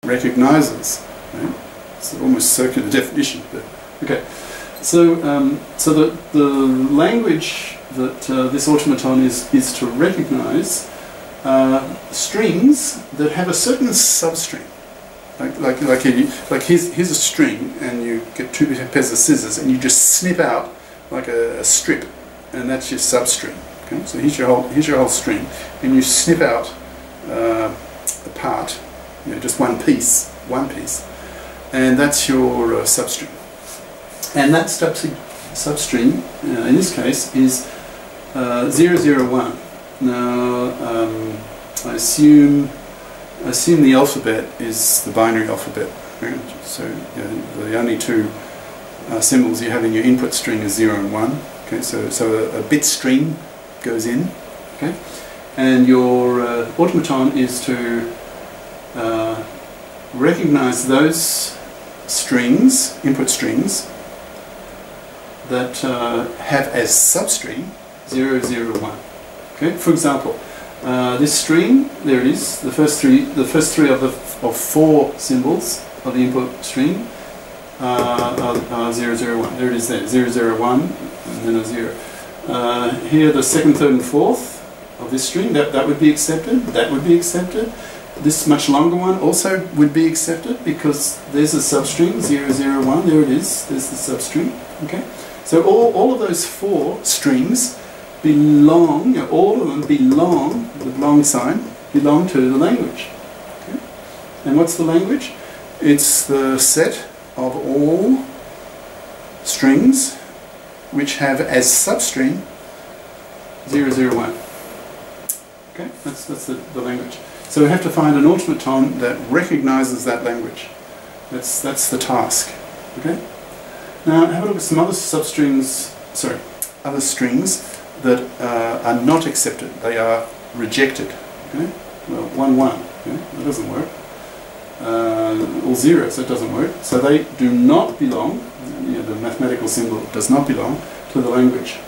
recognizes. Right? It's almost circular definition, but okay. So, the language that this automaton is to recognize strings that have a certain substring. Like here's a string, and you get two pairs of scissors, and you just snip out like a strip, and that's your substring. Okay, so here's your whole string, and you snip out a part, just one piece, and that's your substring. And that substring, in this case, is 001. Now, I assume the alphabet is the binary alphabet. Right? So the only two symbols you have in your input string is 0 and 1. Okay, so a bit string goes in. Okay, and your automaton is to recognize those strings, input strings, that have as substring 001. Okay, for example, this string, there it is. The first three of four symbols of the input string are 001. There it is. There 001 and then a 0. Here, the second, third, and fourth of this string that would be accepted. That would be accepted. This much longer one also would be accepted because there's a substring 001. There it is. There's the substring. Okay. So all of those four strings belong, all of them belong, the belong sign, belong to the language. Okay? And what's the language? It's the set of all strings which have as substring 001. Okay, that's the language. So we have to find an automaton that recognizes that language. That's the task. Okay. Now have a look at some other substrings. Sorry, other strings that are not accepted. They are rejected. Okay. Well, 1 1. Okay? That doesn't work. Or 0, so it doesn't work. So they do not belong. The mathematical symbol does not belong to the language.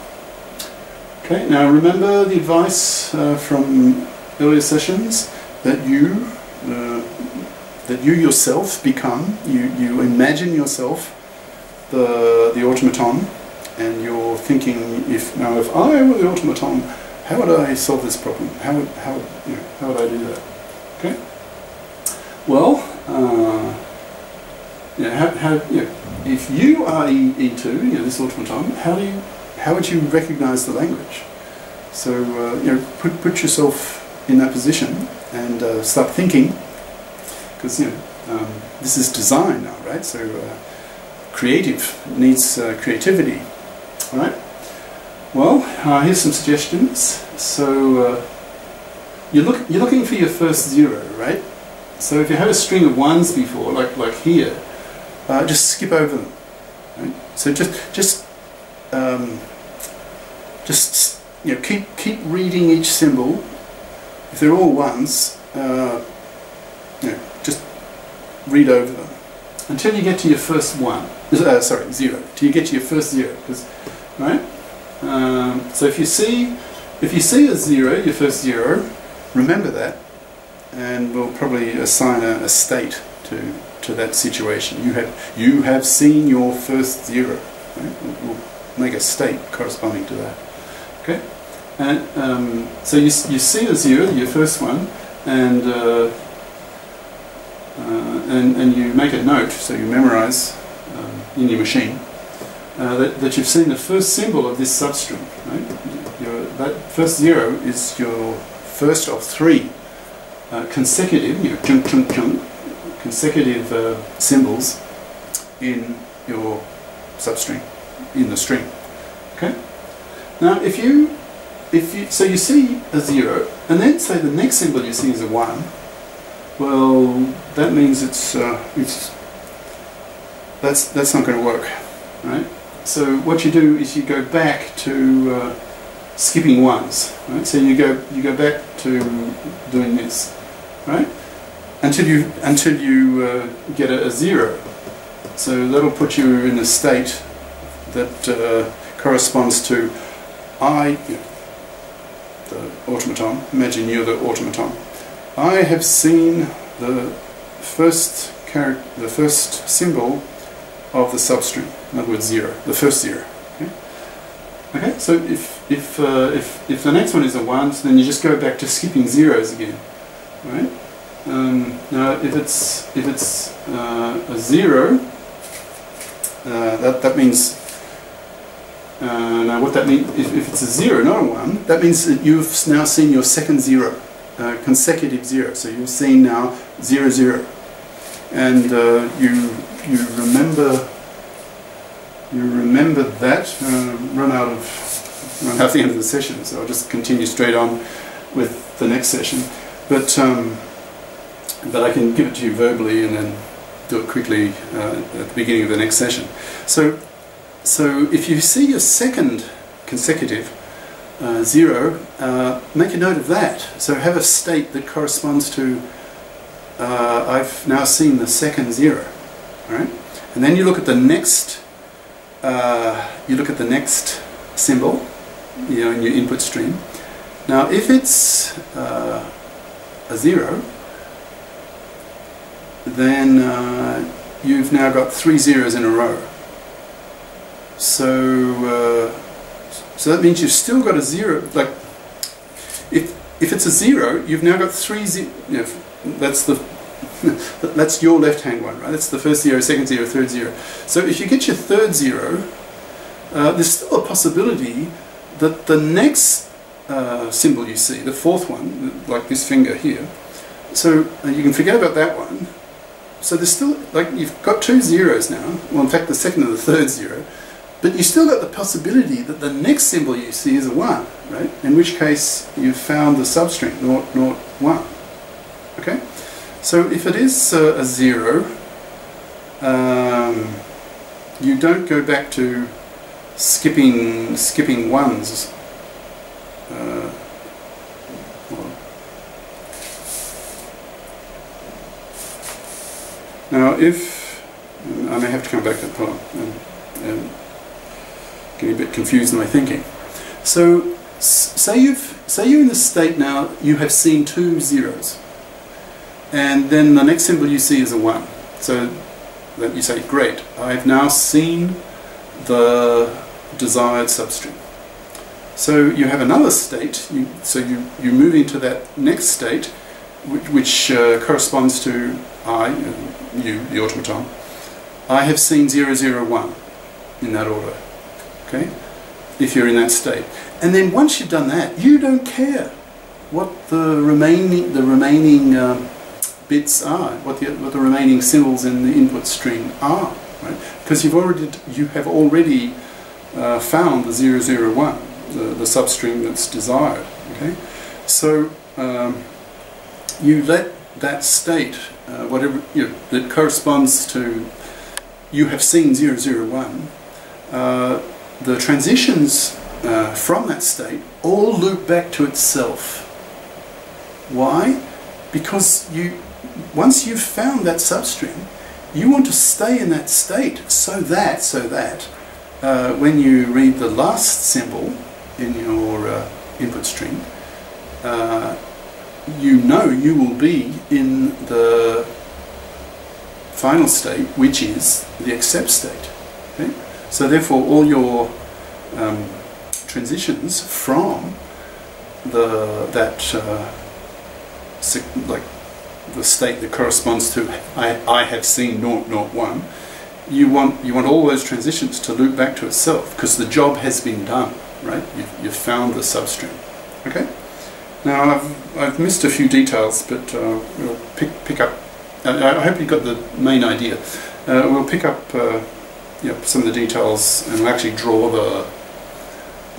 Okay. Now remember the advice from earlier sessions that you yourself become. You imagine yourself the automaton, and you're thinking, if I were the automaton, how would I solve this problem? How would I do that? Okay. Well, if you are E2, this automaton, how would you recognize the language? So put yourself in that position and start thinking, because this is design now, right? So creative needs creativity. All right. Well, here's some suggestions. So you're looking for your first 0, right? So if you had a string of 1s before, like here, just skip over them. Right? So just keep reading each symbol. If they're all 1s, just read over them until you get to your first 1. Sorry, 0. Till you get to your first 0. Right? So if you see a 0, your first 0, remember that, and we'll probably assign a state to that situation. You have seen your first 0. Right? We'll make a state corresponding to that. Okay? And so you see a 0, your first one, and you make a note, so you memorize in your machine that you've seen the first symbol of this substring. Right? That first 0 is your first of 3 consecutive, consecutive symbols in your substring, in the string. Okay. Now, so you see a 0, and then say the next symbol you see is a 1. Well, that means that's not going to work, right? So what you do is you go back to skipping 1s, right? So you go back to doing this, right? Until you get a 0. So that'll put you in a state that corresponds to the automaton. Imagine you're the automaton. I have seen the first symbol of the substring. In other words, 0, the first 0. Okay. Okay. So if the next one is a 1, so then you just go back to skipping zeros again. Right. Now, if it's a 0, that means. Now, what that means, if it's a 0, not a 1, that means that you've now seen your second 0, consecutive 0. So you've seen now 0, 0, and you remember that. Run out of the end of the session, so I'll just continue straight on with the next session. But I can give it to you verbally and then do it quickly at the beginning of the next session. So if you see your second consecutive 0, make a note of that. So have a state that corresponds to I've now seen the second 0. All right, and then you look at the next. Symbol, in your input stream. Now, if it's a 0, then you've now got 3 zeros in a row. So that means you've still got a 0. Like, if it's a 0, you've now got 3 zeros. That's your left-hand one, right? That's the first 0, second 0, third 0. So if you get your third 0, there's still a possibility that the next symbol you see, the fourth one, like this finger here, so you can forget about that one. So there's still, like, you've got 2 zeros now, well, in fact the second and the third 0, but you still got the possibility that the next symbol you see is a 1, right? In which case you've found the substring, 0, 0, 1. Okay? So if it is a 0, you don't go back to skipping ones. Now, if I may have to come back to the poem and getting a bit confused in my thinking. So, say you're in the state now. You have seen 2 zeros. And then the next symbol you see is a 1. So that you say, great, I've now seen the desired substring. So you have another state, you move into that next state, which corresponds to I, you, the automaton. I have seen 0, 0, 1 in that order. Okay? If you're in that state. And then once you've done that, you don't care what the remaining bits are, what the remaining symbols in the input stream are, right? Because you have already found the 0, 0, 1, the substring that's desired. Okay, so you let that state, whatever that corresponds to, you have seen 0, 0, 1. The transitions from that state all loop back to itself. Why? Because once you've found that substring, you want to stay in that state so that when you read the last symbol in your input stream, you will be in the final state, which is the accept state. Okay? So therefore, all your transitions from the state that corresponds to I have seen 0, 0, 1, you want all those transitions to loop back to itself, because the job has been done, right? You've found the substring. Okay. Now I've missed a few details, but we'll pick up. I hope you got the main idea. We'll pick up some of the details, and we'll actually draw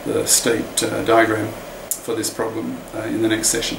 the state diagram for this problem in the next session.